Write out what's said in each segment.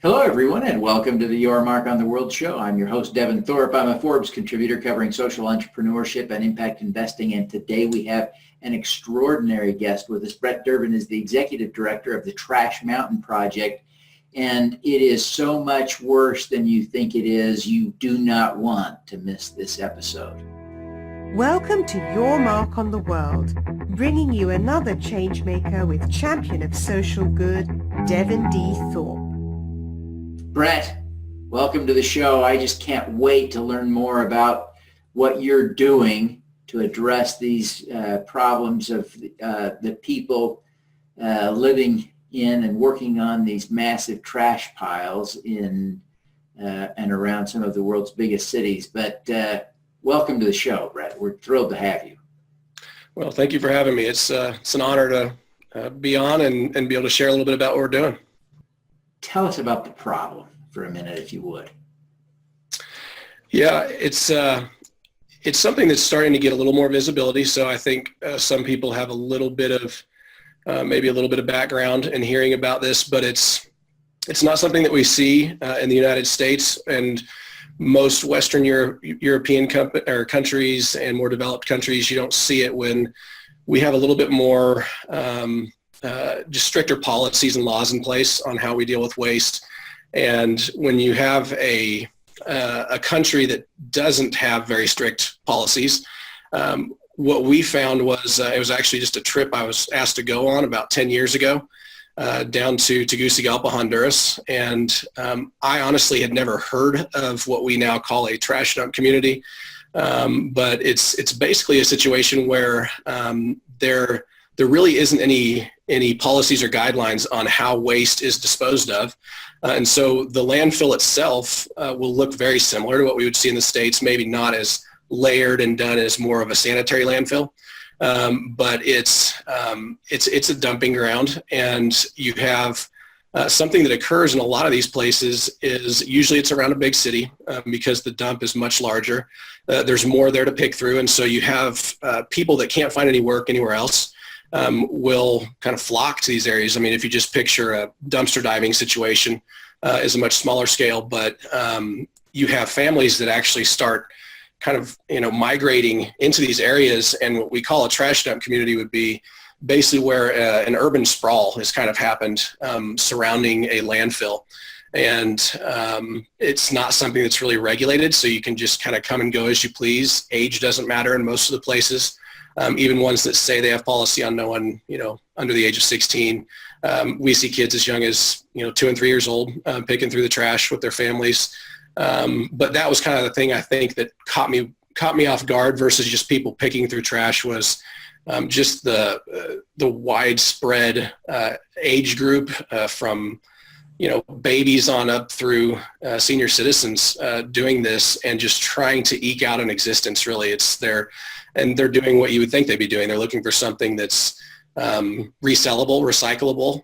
Hello, everyone, and welcome to the Your Mark on the World show. I'm your host, Devin Thorpe. I'm a Forbes contributor covering social entrepreneurship and impact investing. And today we have an extraordinary guest with us. Brett Durbin is the executive director of the Trash Mountain Project. And it is so much worse than you think it is. You do not want to miss this episode. Welcome to Your Mark on the World, bringing you another changemaker with champion of social good, Devin D. Thorpe. Brett, welcome to the show. I just can't wait to learn more about what you're doing to address these problems of the people living in and working on these massive trash piles in and around some of the world's biggest cities. But welcome to the show, Brett. We're thrilled to have you. Well, thank you for having me. It's an honor to be on and be able to share a little bit about what we're doing. Tell us about the problem for a minute, if you would. Yeah, it's something that's starting to get a little more visibility. So I think some people have a little bit of maybe a little bit of background in hearing about this, but it's not something that we see in the United States and most Western European countries and more developed countries. You don't see it when we have a little bit more just stricter policies and laws in place on how we deal with waste. And when you have a country that doesn't have very strict policies, what we found was it was actually just a trip I was asked to go on about 10 years ago down to Tegucigalpa, Honduras. And I honestly had never heard of what we now call a trash dump community. But it's basically a situation where there really isn't any policies or guidelines on how waste is disposed of. And so the landfill itself will look very similar to what we would see in the States, maybe not as layered and done as more of a sanitary landfill. But it's a dumping ground, and you have something that occurs in a lot of these places is usually it's around a big city because the dump is much larger. There's more there to pick through, and so you have people that can't find any work anywhere else will kind of flock to these areas. I mean, if you just picture a dumpster diving situation is a much smaller scale, but you have families that actually start kind of, migrating into these areas, and what we call a trash dump community would be basically where an urban sprawl has kind of happened surrounding a landfill. And it's not something that's really regulated, so you can just kind of come and go as you please. Age doesn't matter in most of the places. Even ones that say they have policy on no one, under the age of 16. We see kids as young as, 2 and 3 years old picking through the trash with their families. But that was kind of the thing I think that caught me off guard versus just people picking through trash was just the widespread age group from babies on up through senior citizens doing this and just trying to eke out an existence. Really, they're doing what you would think they'd be doing. They're looking for something that's resellable, recyclable,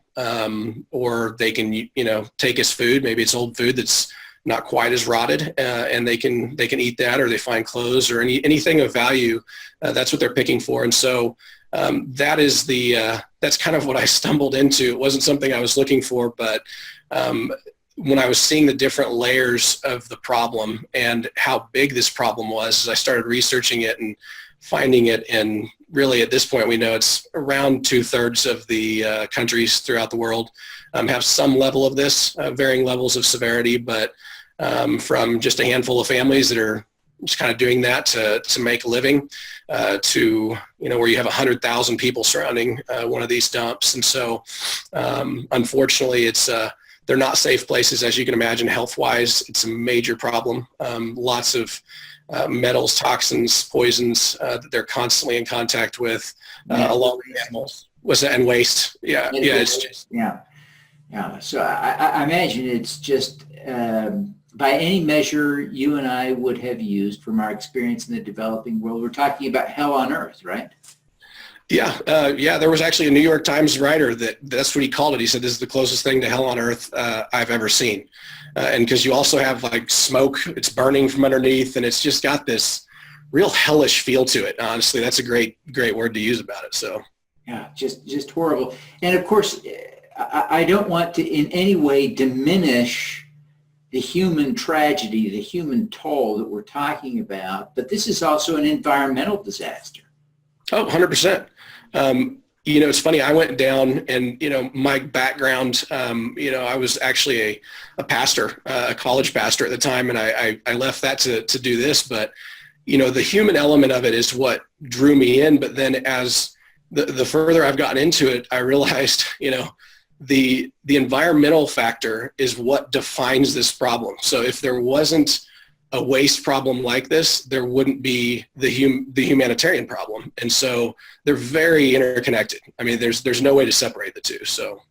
or they can take as food. Maybe it's old food that's not quite as rotted, and they can eat that, or they find clothes or anything of value. That's what they're picking for. And so that's kind of what I stumbled into. It wasn't something I was looking for, but when I was seeing the different layers of the problem and how big this problem was, as I started researching it and finding it, and really at this point we know it's around 2/3 of the countries throughout the world have some level of this, varying levels of severity, but from just a handful of families that are just kind of doing that to make a living to, where you have 100,000 people surrounding one of these dumps. And so unfortunately they're not safe places, as you can imagine. Health-wise, it's a major problem. Lots of metals, toxins, poisons that they're constantly in contact with, along with animals. And waste. Yeah. So I imagine it's just by any measure you and I would have used from our experience in the developing world. We're talking about hell on earth, right? Yeah. There was actually a New York Times writer that's what he called it. He said, this is the closest thing to hell on earth I've ever seen. And because you also have like smoke, it's burning from underneath, and it's just got this real hellish feel to it. Honestly, that's a great word to use about it. So yeah, just horrible. And of course, I don't want to in any way diminish the human tragedy, the human toll that we're talking about, but this is also an environmental disaster. Oh, 100%. It's funny, I went down and, my background, I was actually a pastor, a college pastor at the time, and I left that to do this, but, the human element of it is what drew me in. But then as the further I've gotten into it, I realized, the environmental factor is what defines this problem. So if there wasn't a waste problem like this, there wouldn't be the humanitarian problem. And so they're very interconnected. I mean, there's no way to separate the two. So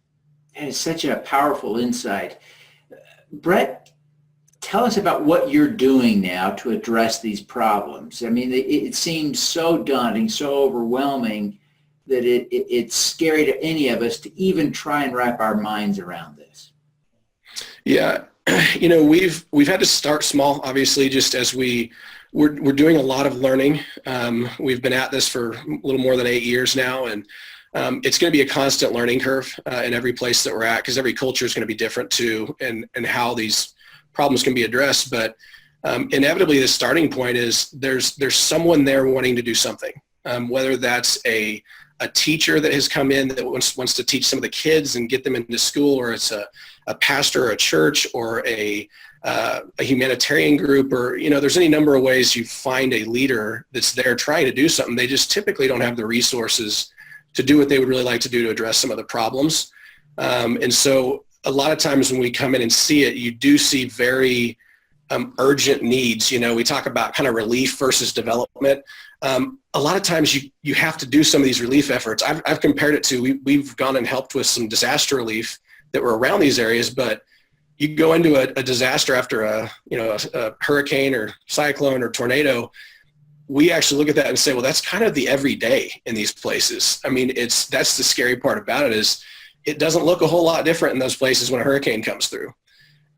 it's such a powerful insight. Brett, tell us about what you're doing now to address these problems. I mean, it seems so daunting, so overwhelming that it's scary to any of us to even try and wrap our minds around this. Yeah. We've had to start small, obviously, just as we're doing a lot of learning. We've been at this for a little more than 8 years now, and it's going to be a constant learning curve in every place that we're at, because every culture is going to be different too, and how these problems can be addressed. But inevitably, the starting point is there's someone there wanting to do something, whether that's a teacher that has come in that wants to teach some of the kids and get them into school, or it's a pastor or a church or a humanitarian group, or, there's any number of ways you find a leader that's there trying to do something. They just typically don't have the resources to do what they would really like to do to address some of the problems. And so a lot of times when we come in and see it, you do see very urgent needs. We talk about kind of relief versus development. A lot of times you have to do some of these relief efforts. I've compared it to, we've gone and helped with some disaster relief that were around these areas, but you go into a disaster after a hurricane or cyclone or tornado. We actually look at that and say, well, that's kind of the everyday in these places. I mean, that's the scary part about it, is it doesn't look a whole lot different in those places when a hurricane comes through.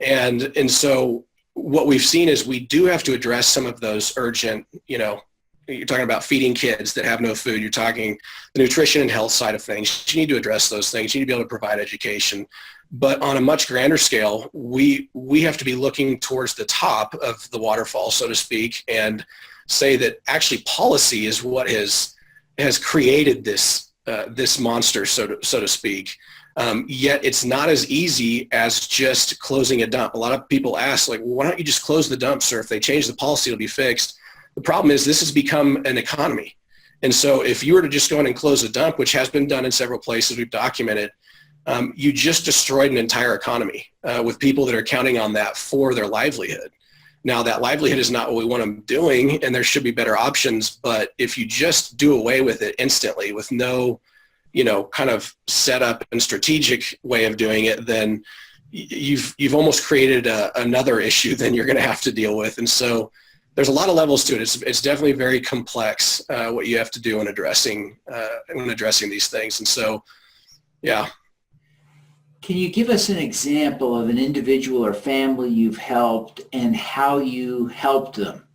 And so what we've seen is we do have to address some of those urgent, you're talking about feeding kids that have no food. You're talking the nutrition and health side of things. You need to address those things. You need to be able to provide education. But on a much grander scale, we have to be looking towards the top of the waterfall, so to speak, and say that actually policy is what has created this monster, so to speak. Yet it's not as easy as just closing a dump. A lot of people ask, like, well, why don't you just close the dump, sir? If they change the policy, it'll be fixed. The problem is this has become an economy. And so if you were to just go in and close a dump, which has been done in several places, we've documented, you just destroyed an entire economy with people that are counting on that for their livelihood. Now, that livelihood is not what we want them doing, and there should be better options. But if you just do away with it instantly with no, kind of set up and strategic way of doing it, then you've almost created another issue then you're going to have to deal with. And so there's a lot of levels to it. It's definitely very complex what you have to do in addressing these things. And so, yeah. Can you give us an example of an individual or family you've helped and how you helped them?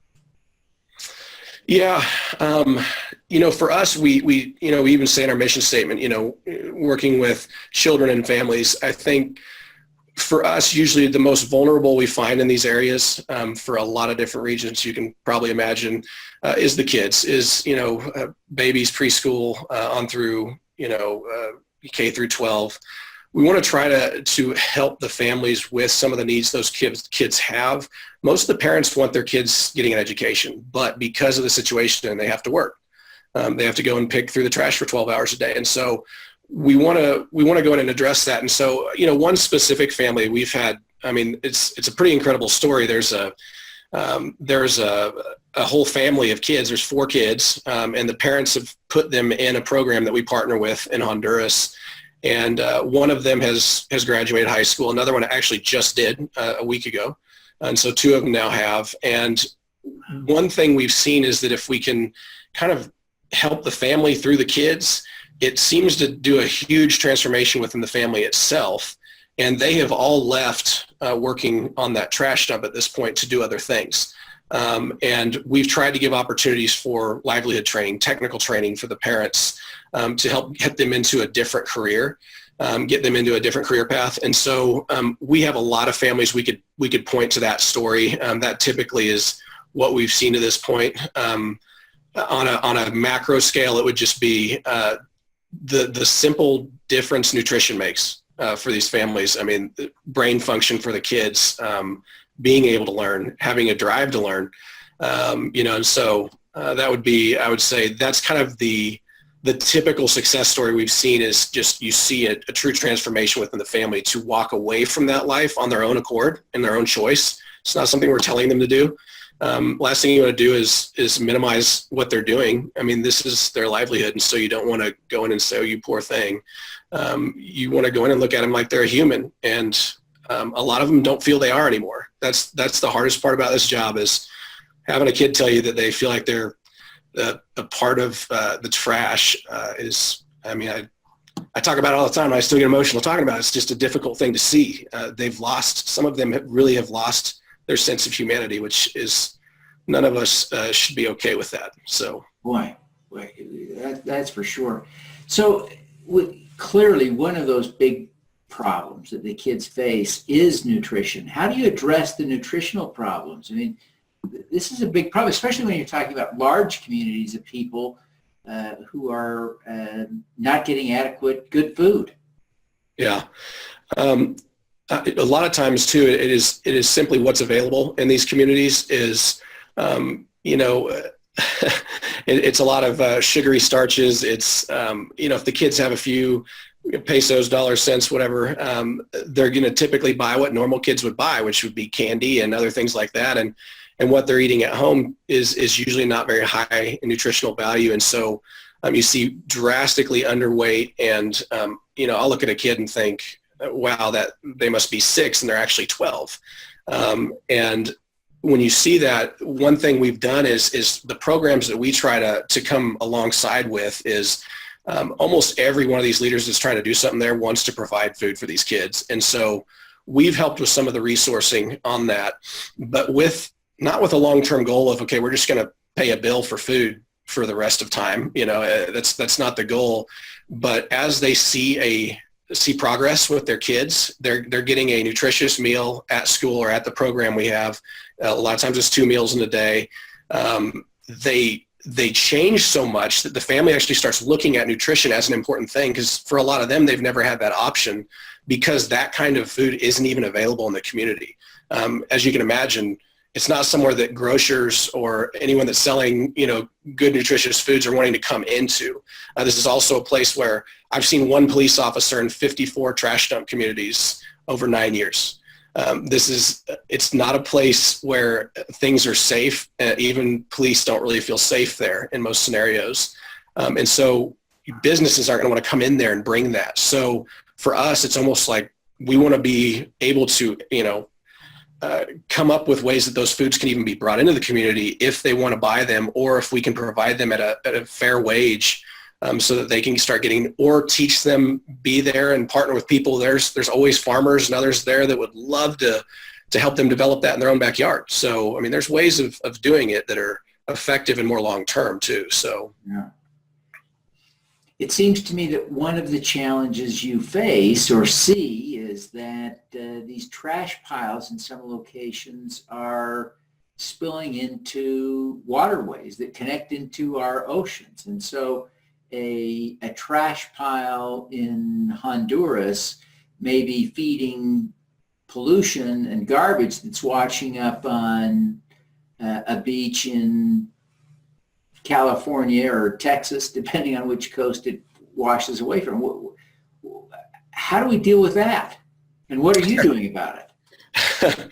Yeah. For us, we even say in our mission statement, working with children and families, I think for us, usually the most vulnerable we find in these areas, for a lot of different regions, you can probably imagine, is the kids, babies, preschool, on through, K through 12. We want to try to help the families with some of the needs those kids have. Most of the parents want their kids getting an education, but because of the situation, they have to work. They have to go and pick through the trash for 12 hours a day. And so we want to go in and address that. And so, one specific family we've had, I mean, it's a pretty incredible story. There's a whole family of kids. There's 4 kids, and the parents have put them in a program that we partner with in Honduras. And one of them has graduated high school. Another one actually just did a week ago. And so 2 of them now have. And one thing we've seen is that if we can kind of help the family through the kids, it seems to do a huge transformation within the family itself. And they have all left working on that trash dump at this point to do other things. And we've tried to give opportunities for livelihood training, technical training for the parents, to help get them into a different career. get them into a different career path. And so we have a lot of families we could point to that story. That typically is what we've seen to this point. On a macro scale, it would just be the simple difference nutrition makes for these families. I mean, brain function for the kids, being able to learn, having a drive to learn, and so that would be, I would say that's kind of the typical success story we've seen is just you see a true transformation within the family to walk away from that life on their own accord and their own choice. It's not something we're telling them to do. Last thing you want to do is minimize what they're doing. I mean, this is their livelihood, and so you don't want to go in and say, "Oh, you poor thing." You want to go in and look at them like they're a human, and a lot of them don't feel they are anymore. That's the hardest part about this job is having a kid tell you that they feel like they're a part of the trash. I talk about it all the time, and I still get emotional talking about it. It's just a difficult thing to see. Some of them really have lost their sense of humanity, which is none of us should be okay with that. So, boy, that's for sure. So clearly one of those big problems that the kids face is nutrition. How do you address the nutritional problems? I mean, this is a big problem, especially when you're talking about large communities of people who are not getting adequate, good food. Yeah. A lot of times too, it is simply what's available in these communities is, it's a lot of sugary starches. It's, if the kids have a few pesos, dollars, cents, whatever, they're going to typically buy what normal kids would buy, which would be candy and other things like that. And what they're eating at home is usually not very high in nutritional value. And so you see drastically underweight and, I'll look at a kid and think, wow, that they must be 6 and they're actually 12. And when you see that, one thing we've done is the programs that we try to come alongside with is almost every one of these leaders that's trying to do something there wants to provide food for these kids. And so we've helped with some of the resourcing on that, but not with a long-term goal of, okay, we're just going to pay a bill for food for the rest of time. That's not the goal. But as they see progress with their kids, they're getting a nutritious meal at school or at the program we have. A lot of times it's 2 meals in a day. They change so much that the family actually starts looking at nutrition as an important thing, because for a lot of them, they've never had that option because that kind of food isn't even available in the community. As you can imagine, it's not somewhere that grocers or anyone that's selling, good nutritious foods are wanting to come into. This is also a place where I've seen one police officer in 54 trash dump communities over 9 years. It's not a place where things are safe. Even police don't really feel safe there in most scenarios. And so businesses aren't going to want to come in there and bring that. So for us, it's almost like we want to be able to, come up with ways that those foods can even be brought into the community if they want to buy them, or if we can provide them at a fair wage, so that they can start getting, or teach them, be there and partner with people. There's always farmers and others there that would love to help them develop that in their own backyard. So, I mean, there's ways of doing it that are effective and more long-term too. So, yeah. It seems to me that one of the challenges you face or see is that these trash piles in some locations are spilling into waterways that connect into our oceans. And so a trash pile in Honduras may be feeding pollution and garbage that's washing up on a beach in California or Texas, depending on which coast it washes away from. How do we deal with that? And what are you doing about it?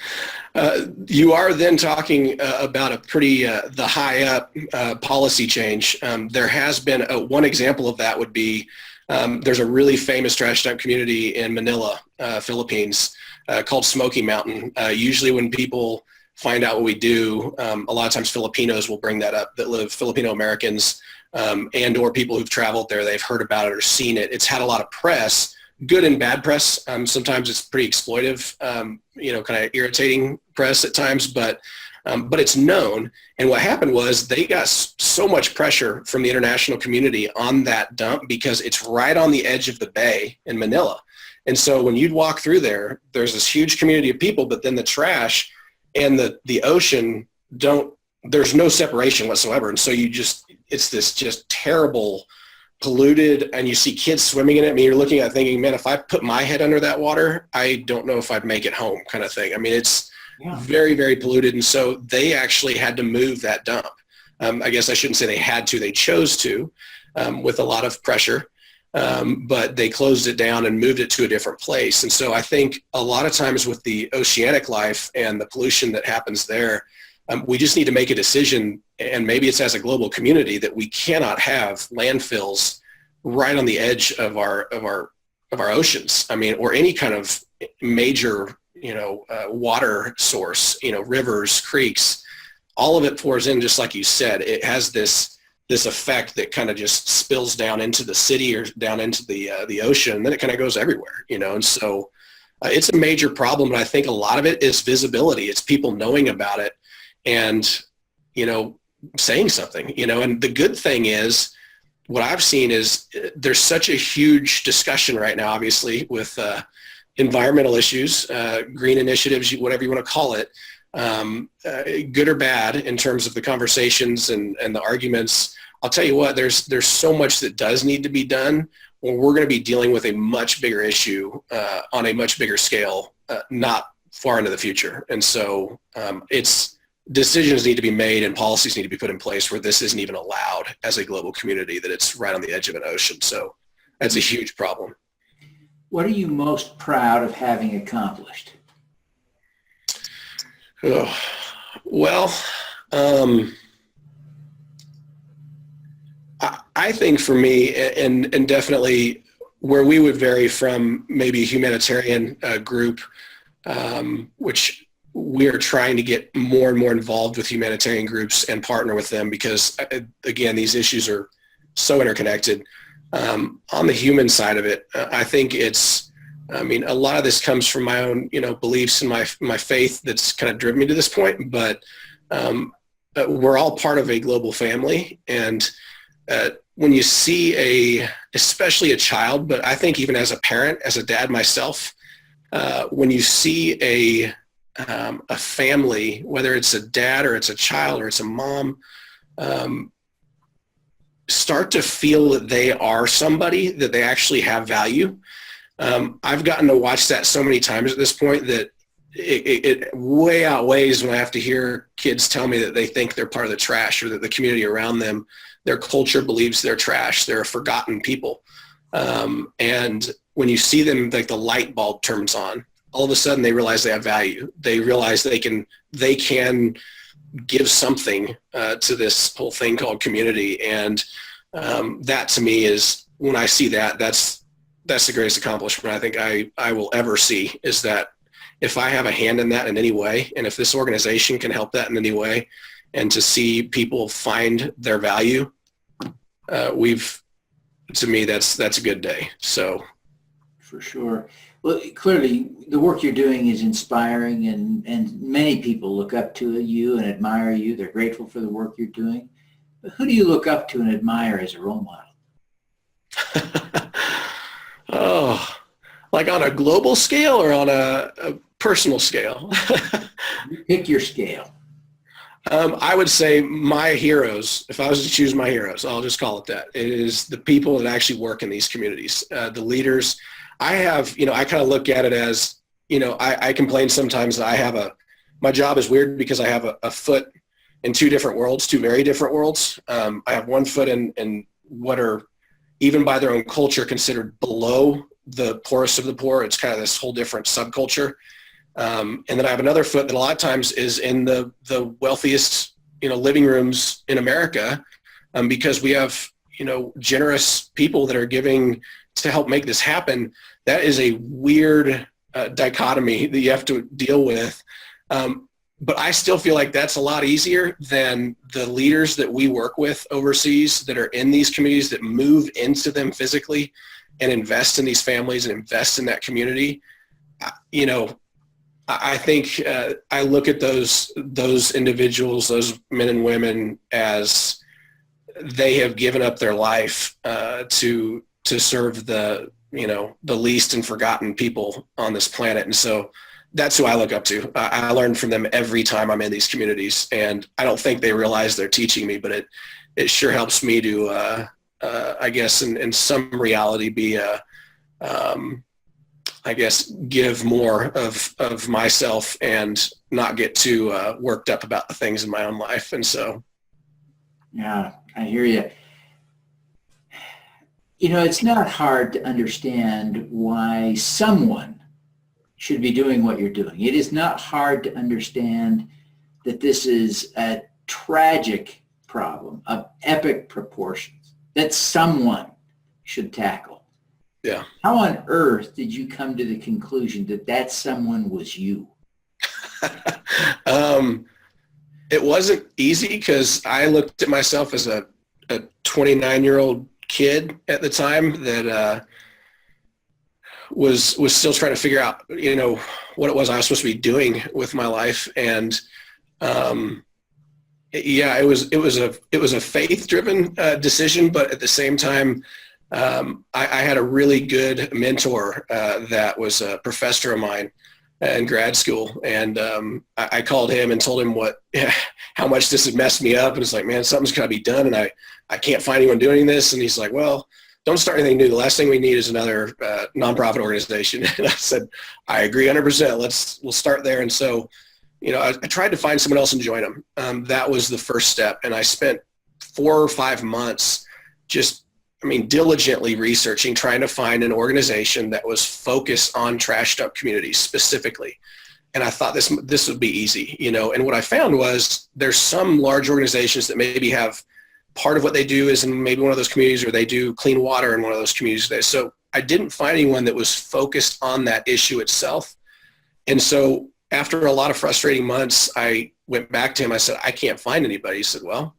You are then talking about a pretty the high up policy change. There has been one example of that would be there's a really famous trash dump community in Manila, Philippines, called Smoky Mountain. Usually when people find out what we do, a lot of times Filipinos will bring that up, that live, Filipino Americans, and or people who've traveled there, they've heard about it or seen it. It's had a lot of press, good and bad press. Sometimes it's pretty exploitive, kind of irritating press at times, but but it's known. And what happened was they got so much pressure from the international community on that dump because it's right on the edge of the bay in Manila. And so when you'd walk through there, there's this huge community of people, but then the trash and the ocean there's no separation whatsoever. And so it's this just terrible, polluted, and you see kids swimming in it. I mean, you're looking at it thinking, man, if I put my head under that water, I don't know if I'd make it home, kind of thing. I mean, it's very, very polluted. And so they actually had to move that dump. I guess I shouldn't say they had to, they chose to, with a lot of pressure. But they closed it down and moved it to a different place. And so I think a lot of times with the oceanic life and the pollution that happens there, we just need to make a decision, and maybe it's as a global community, that we cannot have landfills right on the edge of our oceans. I mean, or any kind of major, water source, rivers, creeks, all of it pours in, just like you said. It has this effect that kind of just spills down into the city or down into the ocean, and then it kind of goes everywhere, and so it's a major problem. And I think a lot of it is visibility. It's people knowing about it and, saying something, and the good thing is, what I've seen is there's such a huge discussion right now, obviously, with environmental issues, green initiatives, whatever you want to call it, good or bad in terms of the conversations and the arguments. I'll tell you what, there's so much that does need to be done, or we're going to be dealing with a much bigger issue on a much bigger scale, not far into the future. And so decisions need to be made and policies need to be put in place where this isn't even allowed as a global community, that it's right on the edge of an ocean. So that's a huge problem. What are you most proud of having accomplished? Oh, well, I think for me, and definitely where we would vary from maybe a humanitarian group, which we are trying to get more and more involved with humanitarian groups and partner with them because, again, these issues are so interconnected. On the human side of it, I think a lot of this comes from my own, beliefs and my faith that's kind of driven me to this point, but we're all part of a global family. And when you see especially a child, but I think even as a parent, as a dad myself, when you see a family, whether it's a dad or it's a child or it's a mom, start to feel that they are somebody, that they actually have value. I've gotten to watch that so many times at this point that it way outweighs when I have to hear kids tell me that they think they're part of the trash, or that the community around them, their culture believes they're trash. They're a forgotten people. And when you see them, like the light bulb turns on, all of a sudden they realize they have value. They realize they can give something to this whole thing called community. And that to me is, when I see that's the greatest accomplishment I think I will ever see, is that if I have a hand in that in any way, and if this organization can help that in any way, and to see people find their value, to me, that's a good day. So. For sure. Well, clearly the work you're doing is inspiring, and many people look up to you and admire you. They're grateful for the work you're doing. But who do you look up to and admire as a role model? Oh, like on a global scale or on a personal scale? Pick your scale. I would say my heroes, if I was to choose my heroes, I'll just call it that. It is the people that actually work in these communities, the leaders. I have, I kind of look at it as, I complain sometimes that my job is weird because I have a foot in two different worlds, two very different worlds. I have one foot in what are, even by their own culture, considered below the poorest of the poor. It's kind of this whole different subculture. And then I have another foot that a lot of times is in the wealthiest, living rooms in America, because we have, generous people that are giving to help make this happen. That is a weird dichotomy that you have to deal with. But I still feel like that's a lot easier than the leaders that we work with overseas that are in these communities, that move into them physically and invest in these families and invest in that community. I think I look at those individuals, those men and women, as they have given up their life to serve the least and forgotten people on this planet. And so that's who I look up to. I learn from them every time I'm in these communities, and I don't think they realize they're teaching me, but it sure helps me to, I guess, in some reality, be I guess, give more of myself and not get too worked up about the things in my own life. And so. Yeah, I hear you. It's not hard to understand why someone should be doing what you're doing. It is not hard to understand that this is a tragic problem of epic proportions that someone should tackle. Yeah. How on earth did you come to the conclusion that someone was you? It wasn't easy because I looked at myself as a 29-year-old kid at the time that was still trying to figure out, what it was I was supposed to be doing with my life. And it was a faith-driven decision, but at the same time, I had a really good mentor that was a professor of mine in grad school, and I called him and told him how much this had messed me up, and it's like, man, something's got to be done, and I can't find anyone doing this. And he's like, well, don't start anything new. The last thing we need is another nonprofit organization. And I said, I agree 100%. We'll start there. And so, I tried to find someone else and join them. That was the first step, and I spent 4 or 5 months diligently researching, trying to find an organization that was focused on trashed up communities specifically. And I thought this would be easy, and what I found was there's some large organizations that maybe have part of what they do is in maybe one of those communities, or they do clean water in one of those communities. So I didn't find anyone that was focused on that issue itself. And so after a lot of frustrating months, I went back to him. I said, I can't find anybody. He said, well,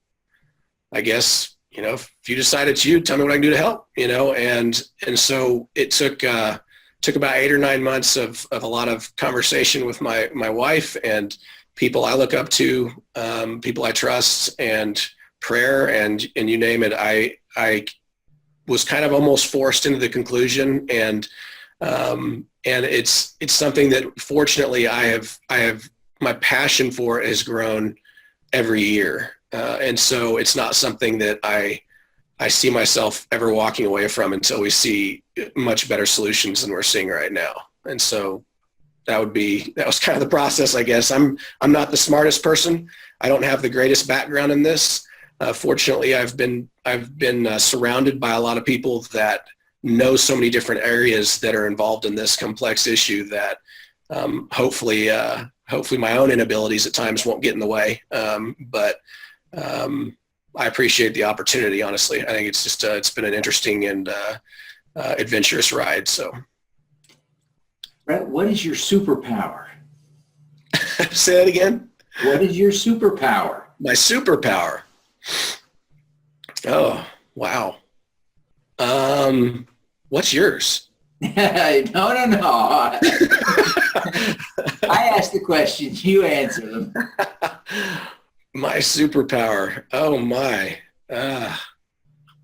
I guess, if you decide it's you, tell me what I can do to help, and so it took about 8 or 9 months of a lot of conversation with my wife and people I look up to, people I trust, and prayer, and you name it. I was kind of almost forced into the conclusion, and it's something that fortunately I have my passion for it has grown every year. And so it's not something that I see myself ever walking away from until we see much better solutions than we're seeing right now. And so that was kind of the process, I guess. I'm not the smartest person. I don't have the greatest background in this. Fortunately, I've been surrounded by a lot of people that know so many different areas that are involved in this complex issue that hopefully my own inabilities at times won't get in the way. But I appreciate the opportunity, honestly. I think it's just it's been an interesting and adventurous ride. So, Brett, what is your superpower? Say that again. What is your superpower? My superpower. Oh, wow. What's yours? No. I asked the questions, you answer them. My superpower. Oh my. I'd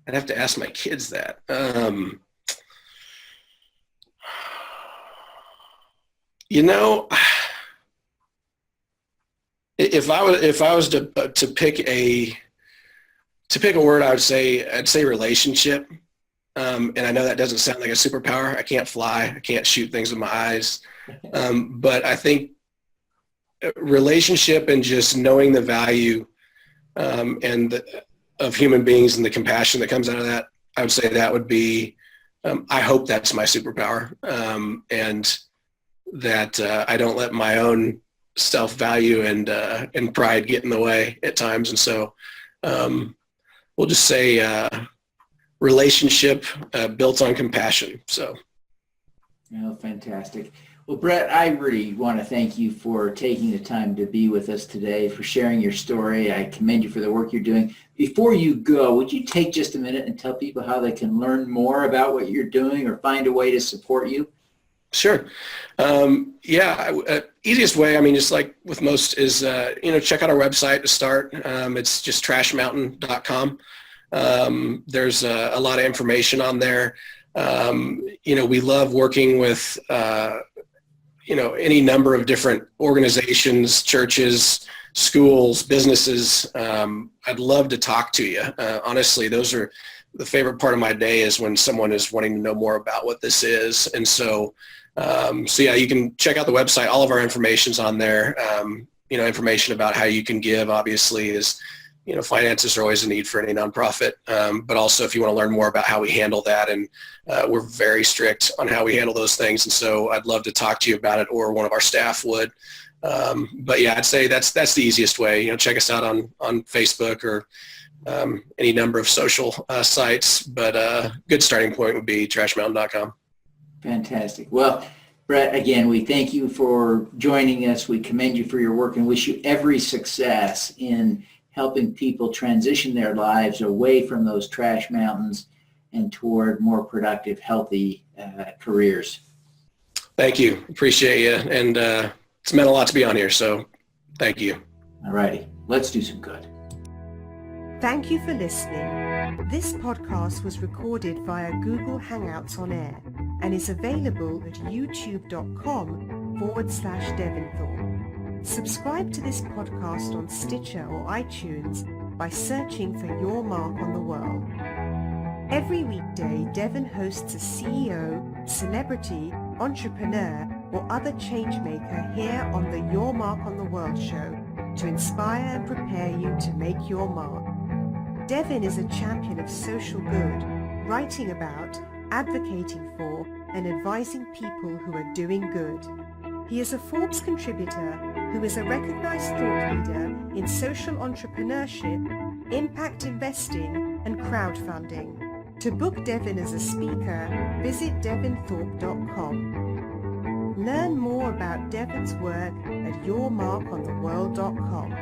have to ask my kids that. If I was to pick a word, I'd say relationship. And I know that doesn't sound like a superpower. I can't fly. I can't shoot things with my eyes. But I think relationship and just knowing the value of human beings and the compassion that comes out of that, I would say that would be, I hope that's my superpower, and that I don't let my own self-value and pride get in the way at times. And so we'll just say relationship built on compassion. So. Oh, fantastic. Well, Brett, I really want to thank you for taking the time to be with us today, for sharing your story. I commend you for the work you're doing. Before you go, would you take just a minute and tell people how they can learn more about what you're doing or find a way to support you? Sure. Easiest way, I mean, just like with most is, check out our website to start. It's just trashmountain.com. There's a lot of information on there. We love working with, any number of different organizations, churches, schools, businesses. I'd love to talk to you. Honestly, those are the favorite part of my day, is when someone is wanting to know more about what this is. And so you can check out the website. All of our information's on there. Information about how you can give, obviously, is, finances are always a need for any nonprofit. But also, if you want to learn more about how we handle that, and we're very strict on how we handle those things. And so I'd love to talk to you about it, or one of our staff would. I'd say that's the easiest way. Check us out on Facebook or any number of social sites. But a good starting point would be trashmountain.com. Fantastic. Well, Brett, again, we thank you for joining us. We commend you for your work and wish you every success in helping people transition their lives away from those trash mountains and toward more productive, healthy careers. Thank you. Appreciate you. And it's meant a lot to be on here, so thank you. All righty. Let's do some good. Thank you for listening. This podcast was recorded via Google Hangouts on Air and is available at youtube.com/Devin Thorpe. Subscribe to this podcast on Stitcher or iTunes by searching for Your Mark on the World. Every weekday, Devin hosts a CEO, celebrity, entrepreneur, or other changemaker here on the Your Mark on the World show to inspire and prepare you to make your mark. Devin is a champion of social good, writing about, advocating for, and advising people who are doing good. He is a Forbes contributor who is a recognized thought leader in social entrepreneurship, impact investing, and crowdfunding. To book Devin as a speaker, visit devinthorpe.com. Learn more about Devin's work at yourmarkontheworld.com.